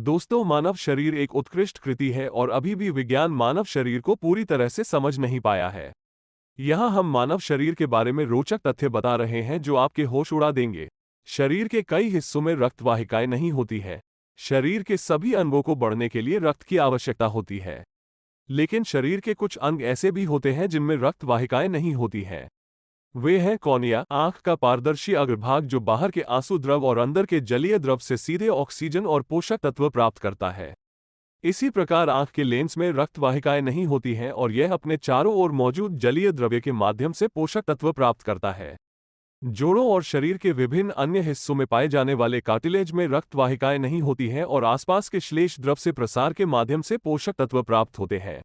दोस्तों, मानव शरीर एक उत्कृष्ट कृति है और अभी भी विज्ञान मानव शरीर को पूरी तरह से समझ नहीं पाया है। यहाँ हम मानव शरीर के बारे में रोचक तथ्य बता रहे हैं जो आपके होश उड़ा देंगे। शरीर के कई हिस्सों में रक्त वाहिकाएं नहीं होती है। शरीर के सभी अंगों को बढ़ने के लिए रक्त की आवश्यकता होती है, लेकिन शरीर के कुछ अंग ऐसे भी होते हैं जिनमें रक्त वाहिकाएं नहीं होती हैं। वे हैं कॉर्निया, आंख का पारदर्शी अग्रभाग जो बाहर के आंसू द्रव और अंदर के जलीय द्रव से सीधे ऑक्सीजन और पोषक तत्व प्राप्त करता है। इसी प्रकार आंख के लेंस में रक्त वाहिकाएं नहीं होती हैं और यह अपने चारों ओर मौजूद जलीय द्रव्य के माध्यम से पोषक तत्व प्राप्त करता है। जोड़ों और शरीर के विभिन्न अन्य हिस्सों में पाए जाने वाले कार्टिलेज में रक्त वाहिकाएं नहीं होती हैं और आसपास के श्लेष द्रव से प्रसार के माध्यम से पोषक तत्व प्राप्त होते हैं।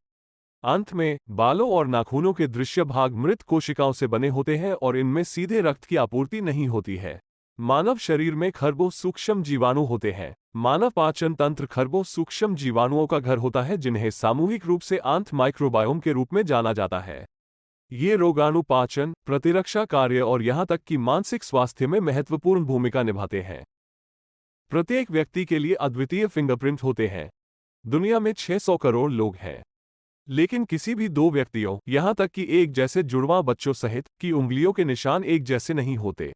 अंत में बालों और नाखूनों के दृश्य भाग मृत कोशिकाओं से बने होते हैं और इनमें सीधे रक्त की आपूर्ति नहीं होती है। मानव शरीर में खरबों सूक्ष्म जीवाणु होते हैं। मानव पाचन तंत्र खरबों सूक्ष्म जीवाणुओं का घर होता है जिन्हें सामूहिक रूप से आंत माइक्रोबायोम के रूप में जाना जाता है। ये रोगाणु पाचन, प्रतिरक्षा कार्य और यहां तक कि मानसिक स्वास्थ्य में महत्वपूर्ण भूमिका निभाते हैं। प्रत्येक व्यक्ति के लिए अद्वितीय फिंगरप्रिंट होते हैं। दुनिया में 600 करोड़ लोग हैं, लेकिन किसी भी दो व्यक्तियों, यहां तक कि एक जैसे जुड़वां बच्चों सहित, की उंगलियों के निशान एक जैसे नहीं होते।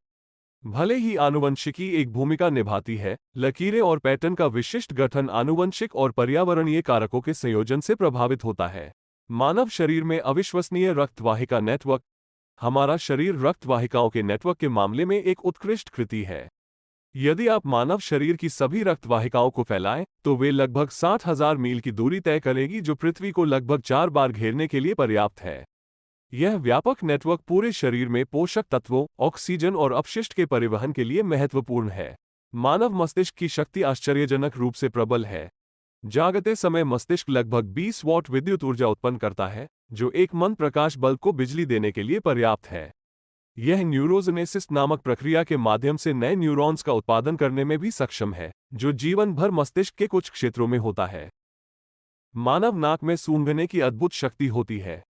भले ही आनुवंशिकी एक भूमिका निभाती है, लकीरें और पैटर्न का विशिष्ट गठन आनुवंशिक और पर्यावरणीय कारकों के संयोजन से प्रभावित होता है। मानव शरीर में अविश्वसनीय रक्त वाहिका नेटवर्क। हमारा शरीर रक्त वाहिकाओं के नेटवर्क के मामले में एक उत्कृष्ट कृति है। यदि आप मानव शरीर की सभी रक्त वाहिकाओं को फैलाएं, तो वे लगभग 60,000 मील की दूरी तय करेगी, जो पृथ्वी को लगभग 4 बार घेरने के लिए पर्याप्त है। यह व्यापक नेटवर्क पूरे शरीर में पोषक तत्वों, ऑक्सीजन और अपशिष्ट के परिवहन के लिए महत्वपूर्ण है। मानव मस्तिष्क की शक्ति आश्चर्यजनक रूप से प्रबल है। जागते समय मस्तिष्क लगभग 20 वॉट विद्युत ऊर्जा उत्पन्न करता है, जो एक मंद प्रकाश बल्ब को बिजली देने के लिए पर्याप्त है। यह न्यूरोजेनेसिस नामक प्रक्रिया के माध्यम से नए न्यूरॉन्स का उत्पादन करने में भी सक्षम है, जो जीवन भर मस्तिष्क के कुछ क्षेत्रों में होता है। मानव नाक में सूंघने की अद्भुत शक्ति होती है।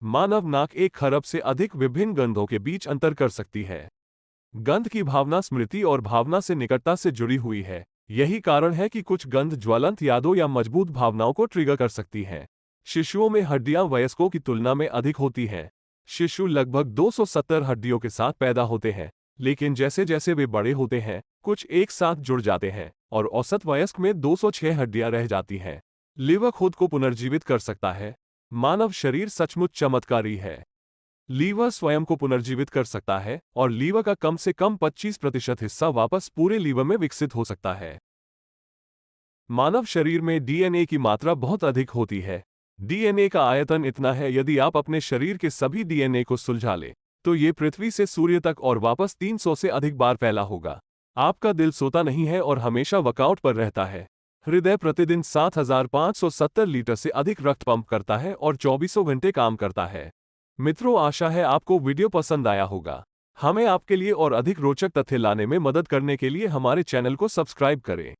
मानव नाक 1 खरब से अधिक विभिन्न गंधों के बीच अंतर कर सकती है। गंध की भावना स्मृति और भावना से निकटता से जुड़ी हुई है। यही कारण है कि कुछ गंध ज्वलंत यादों या मजबूत भावनाओं को ट्रिगर कर सकती हैं। शिशुओं में हड्डियां वयस्कों की तुलना में अधिक होती हैं। शिशु लगभग 270 हड्डियों के साथ पैदा होते हैं, लेकिन जैसे जैसे वे बड़े होते हैं, कुछ एक साथ जुड़ जाते हैं और औसत वयस्क में 206 हड्डियां रह जाती हैं। लीवर खुद को पुनर्जीवित कर सकता है। मानव शरीर सचमुच चमत्कारी है। लीवर स्वयं को पुनर्जीवित कर सकता है और लीवर का कम से कम 25% हिस्सा वापस पूरे लीवर में विकसित हो सकता है। मानव शरीर में डीएनए की मात्रा बहुत अधिक होती है। डीएनए का आयतन इतना है, यदि आप अपने शरीर के सभी डीएनए को सुलझा लें, तो ये पृथ्वी से सूर्य तक और वापस 300 से अधिक बार फैला होगा। आपका दिल सोता नहीं है और हमेशा वर्कआउट पर रहता है। हृदय प्रतिदिन 7,570 लीटर से अधिक रक्त पंप करता है और 24 घंटे काम करता है। मित्रों, आशा है आपको वीडियो पसंद आया होगा। हमें आपके लिए और अधिक रोचक तथ्य लाने में मदद करने के लिए हमारे चैनल को सब्सक्राइब करें।